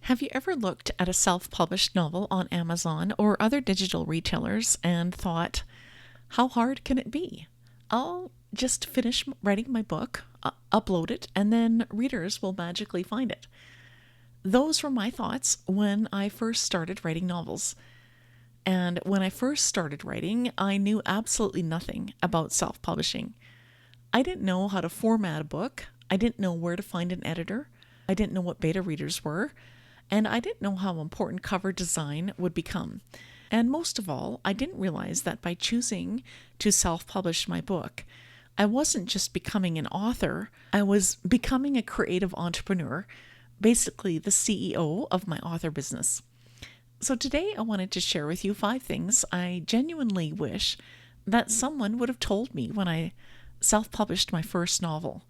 Have you ever looked at a self-published novel on Amazon or other digital retailers and thought, how hard can it be? I'll just finish writing my book, upload it, and then readers will magically find it. Those were my thoughts when I first started writing novels. And when I first started writing, I knew absolutely nothing about self-publishing. I didn't know how to format a book. I didn't know where to find an editor. I didn't know what beta readers were. And I didn't know how important cover design would become. And most of all, I didn't realize that by choosing to self-publish my book, I wasn't just becoming an author, I was becoming a creative entrepreneur, basically the CEO of my author business. So today I wanted to share with you 5 things I genuinely wish that someone would have told me when I self-published my first novel.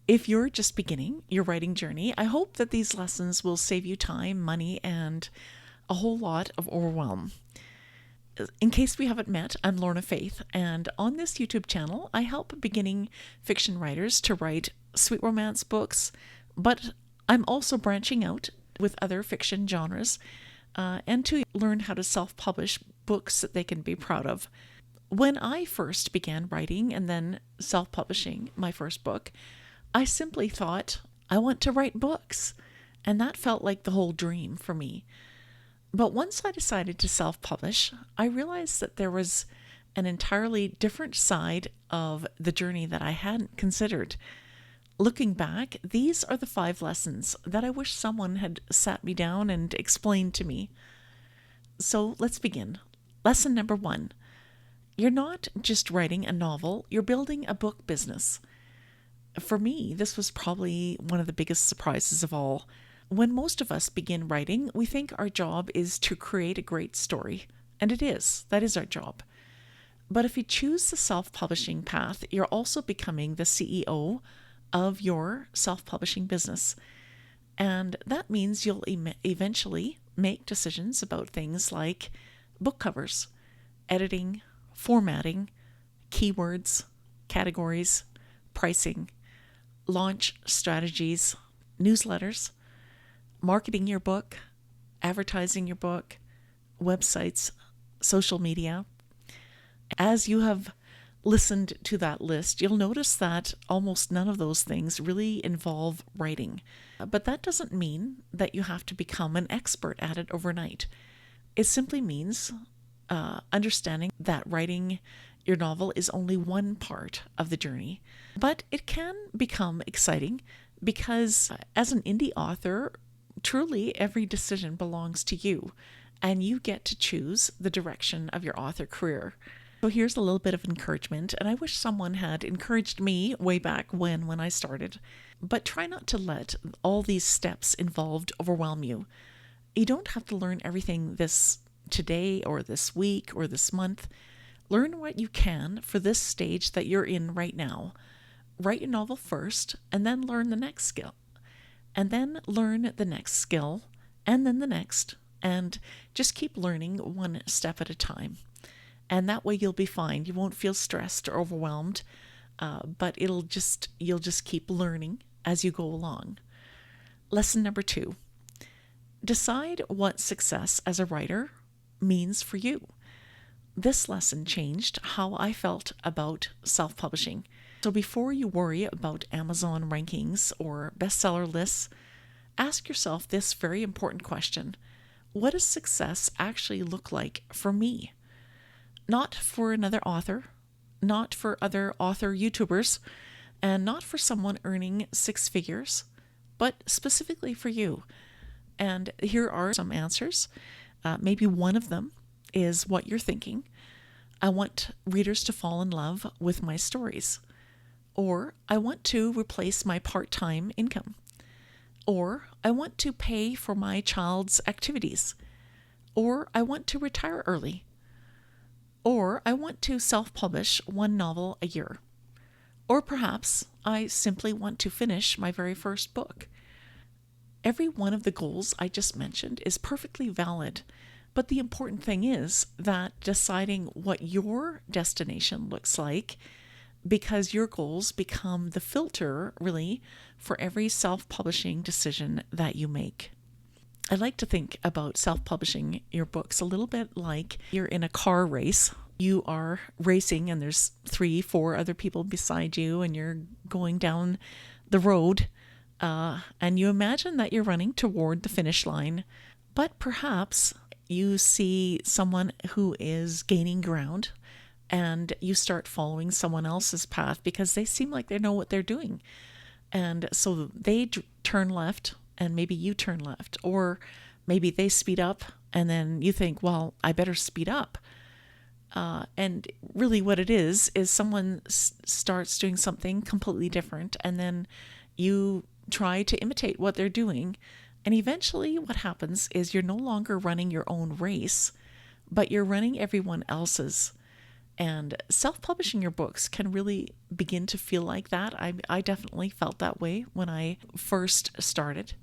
If you're just beginning your writing journey, I hope that these lessons will save you time, money, and a whole lot of overwhelm. In case we haven't met, I'm Lorna Faith, and on this YouTube channel, I help beginning fiction writers to write sweet romance books, but I'm also branching out with other fiction genres and to learn how to self-publish books that they can be proud of. When I first began writing and then self-publishing my first book, I simply thought, I want to write books, and that felt like the whole dream for me. But once I decided to self-publish, I realized that there was an entirely different side of the journey that I hadn't considered. Looking back, these are the 5 lessons that I wish someone had sat me down and explained to me. So let's begin. Lesson number 1. You're not just writing a novel, you're building a book business. For me, this was probably one of the biggest surprises of all. When most of us begin writing, we think our job is to create a great story. And it is. That is our job. But if you choose the self-publishing path, you're also becoming the CEO of your self-publishing business. And that means you'll eventually make decisions about things like book covers, editing, formatting, keywords, categories, pricing, launch strategies, newsletters, marketing your book, advertising your book, websites, social media. As you have listened to that list, you'll notice that almost none of those things really involve writing. But that doesn't mean that you have to become an expert at it overnight. It simply means understanding that writing your novel is only one part of the journey. But it can become exciting because as an indie author, truly every decision belongs to you, and you get to choose the direction of your author career. So here's a little bit of encouragement, and I wish someone had encouraged me way back when I started. But try not to let all these steps involved overwhelm you. You don't have to learn everything this today or this week or this month. Learn what you can for this stage that you're in right now. Write your novel first, and then learn the next skill. And then learn the next skill, and then the next, and just keep learning one step at a time. And that way you'll be fine. You won't feel stressed or overwhelmed, but you'll just keep learning as you go along. Lesson number 2. Decide what success as a writer means for you. This lesson changed how I felt about self-publishing. So before you worry about Amazon rankings or bestseller lists, ask yourself this very important question. What does success actually look like for me? Not for another author, not for other author YouTubers, and not for someone earning 6 figures, but specifically for you. And here are some answers. Maybe one of them is what you're thinking. I want readers to fall in love with my stories. Or I want to replace my part-time income. Or I want to pay for my child's activities. Or I want to retire early. Or I want to self-publish 1 novel a year. Or perhaps I simply want to finish my very first book. Every one of the goals I just mentioned is perfectly valid, but the important thing is that deciding what your destination looks like, because your goals become the filter, really, for every self-publishing decision that you make. I like to think about self-publishing your books a little bit like you're in a car race. You are racing and there's 3, 4 other people beside you and you're going down the road, and you imagine that you're running toward the finish line, but perhaps you see someone who is gaining ground and you start following someone else's path because they seem like they know what they're doing. And so they turn left and maybe you turn left, or maybe they speed up and then you think, well, I better speed up. And really what it is someone starts doing something completely different and then you try to imitate what they're doing. And eventually what happens is you're no longer running your own race, but you're running everyone else's. And self-publishing your books can really begin to feel like that. I definitely felt that way when I first started.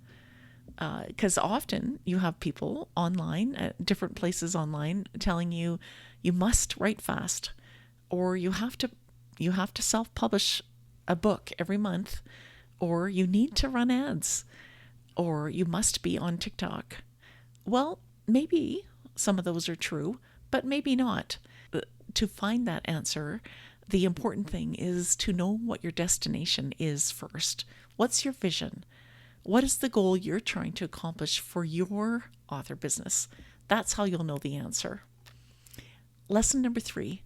Because often you have people online at different places online telling you you must write fast, or you have to self-publish a book every month, or you need to run ads, or you must be on TikTok. Well, maybe some of those are true, but maybe not. To find that answer, the important thing is to know what your destination is first. What's your vision? What is the goal you're trying to accomplish for your author business? That's how you'll know the answer. Lesson number 3,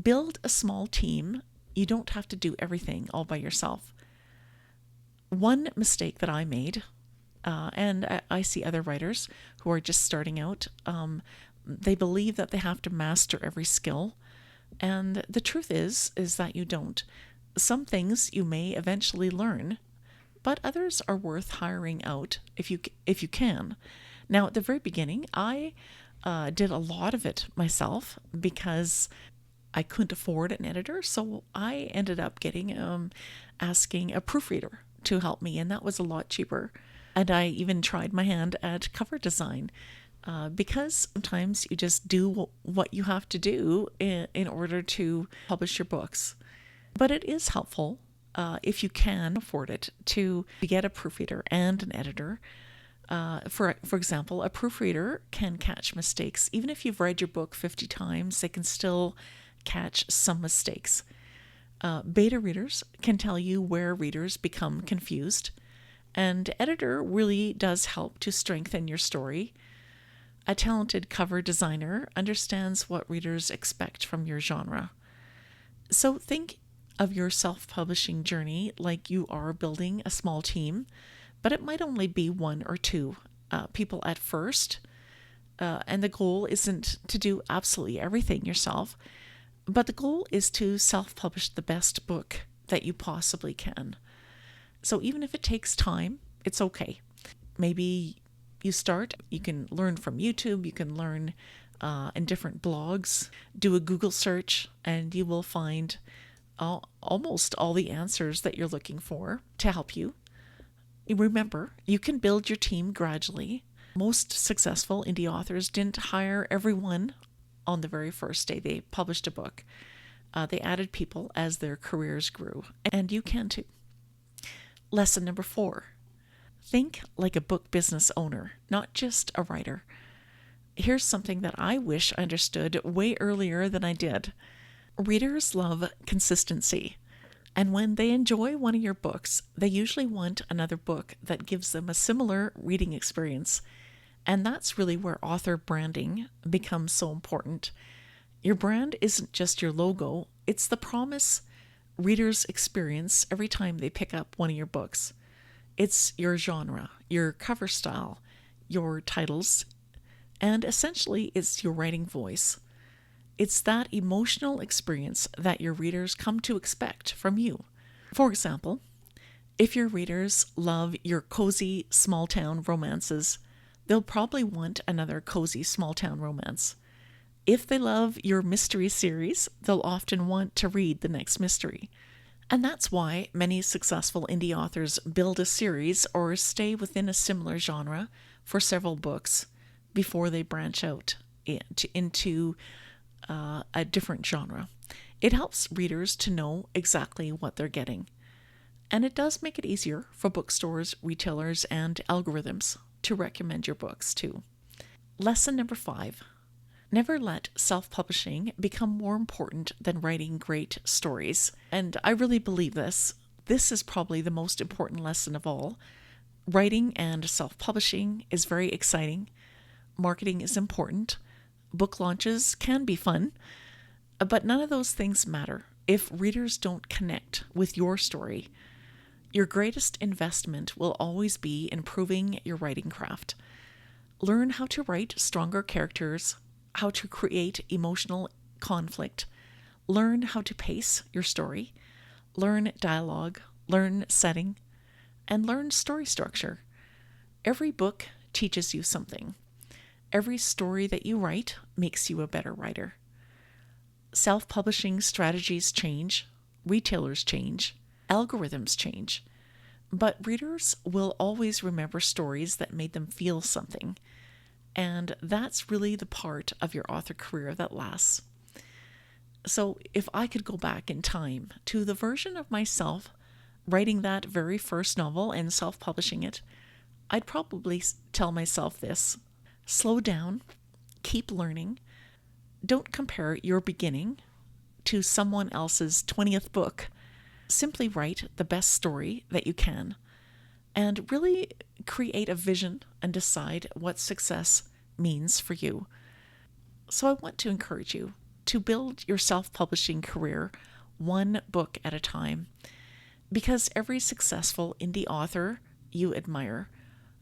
build a small team. You don't have to do everything all by yourself. One mistake that I made, and I see other writers who are just starting out, they believe that they have to master every skill. And the truth is that you don't. Some things you may eventually learn, but others are worth hiring out if you can. Now, at the very beginning, I did a lot of it myself because I couldn't afford an editor, so I ended up asking a proofreader to help me, and that was a lot cheaper. And I even tried my hand at cover design, because sometimes you just do what you have to do in order to publish your books. But it is helpful, if you can afford it, to get a proofreader and an editor. For example, a proofreader can catch mistakes. Even if you've read your book 50 times, they can still catch some mistakes. Beta readers can tell you where readers become confused. And editor really does help to strengthen your story. A talented cover designer understands what readers expect from your genre. So think of your self-publishing journey like you are building a small team, but it might only be 1 or 2 people at first. And the goal isn't to do absolutely everything yourself, but the goal is to self-publish the best book that you possibly can. So even if it takes time, it's okay. Maybe you can learn from YouTube, you can learn in different blogs, do a Google search, and you will find almost all the answers that you're looking for to help you. Remember, you can build your team gradually. Most successful indie authors didn't hire everyone on the very first day they published a book. They added people as their careers grew, and you can too. Lesson number 4. Think like a book business owner, not just a writer. Here's something that I wish I understood way earlier than I did. Readers love consistency, and when they enjoy one of your books, they usually want another book that gives them a similar reading experience. And that's really where author branding becomes so important. Your brand isn't just your logo, it's the promise readers experience every time they pick up one of your books. It's your genre, your cover style, your titles, and essentially it's your writing voice. It's that emotional experience that your readers come to expect from you. For example, if your readers love your cozy small-town romances, they'll probably want another cozy small-town romance. If they love your mystery series, they'll often want to read the next mystery. And that's why many successful indie authors build a series or stay within a similar genre for several books before they branch out into a different genre. It helps readers to know exactly what they're getting. And it does make it easier for bookstores, retailers, and algorithms. to recommend your books to. Lesson number 5. Never let self-publishing become more important than writing great stories. And I really believe this. This is probably the most important lesson of all. Writing and self-publishing is very exciting. Marketing is important. Book launches can be fun. But none of those things matter if readers don't connect with your story. Your greatest investment will always be improving your writing craft. Learn how to write stronger characters, how to create emotional conflict, learn how to pace your story, learn dialogue, learn setting, and learn story structure. Every book teaches you something. Every story that you write makes you a better writer. Self-publishing strategies change, retailers change, algorithms change, but readers will always remember stories that made them feel something, and that's really the part of your author career that lasts. So if I could go back in time to the version of myself writing that very first novel and self-publishing it, I'd probably tell myself this: slow down, keep learning, don't compare your beginning to someone else's 20th book. Simply write the best story that you can and really create a vision and decide what success means for you. So I want to encourage you to build your self-publishing career one book at a time, because every successful indie author you admire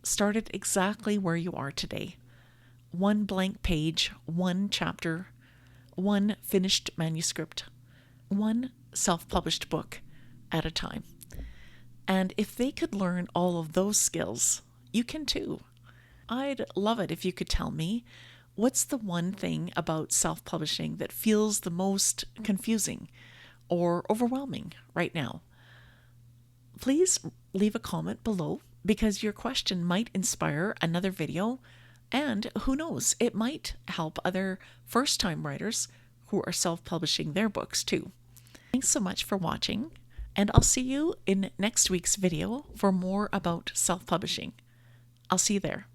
started exactly where you are today. One blank page, one chapter, one finished manuscript, one self-published book at a time. And if they could learn all of those skills, you can too. I'd love it if you could tell me, what's the one thing about self-publishing that feels the most confusing or overwhelming right now? Please leave a comment below, because your question might inspire another video, and who knows, it might help other first-time writers who are self-publishing their books too. Thanks so much for watching, and I'll see you in next week's video for more about self-publishing. I'll see you there.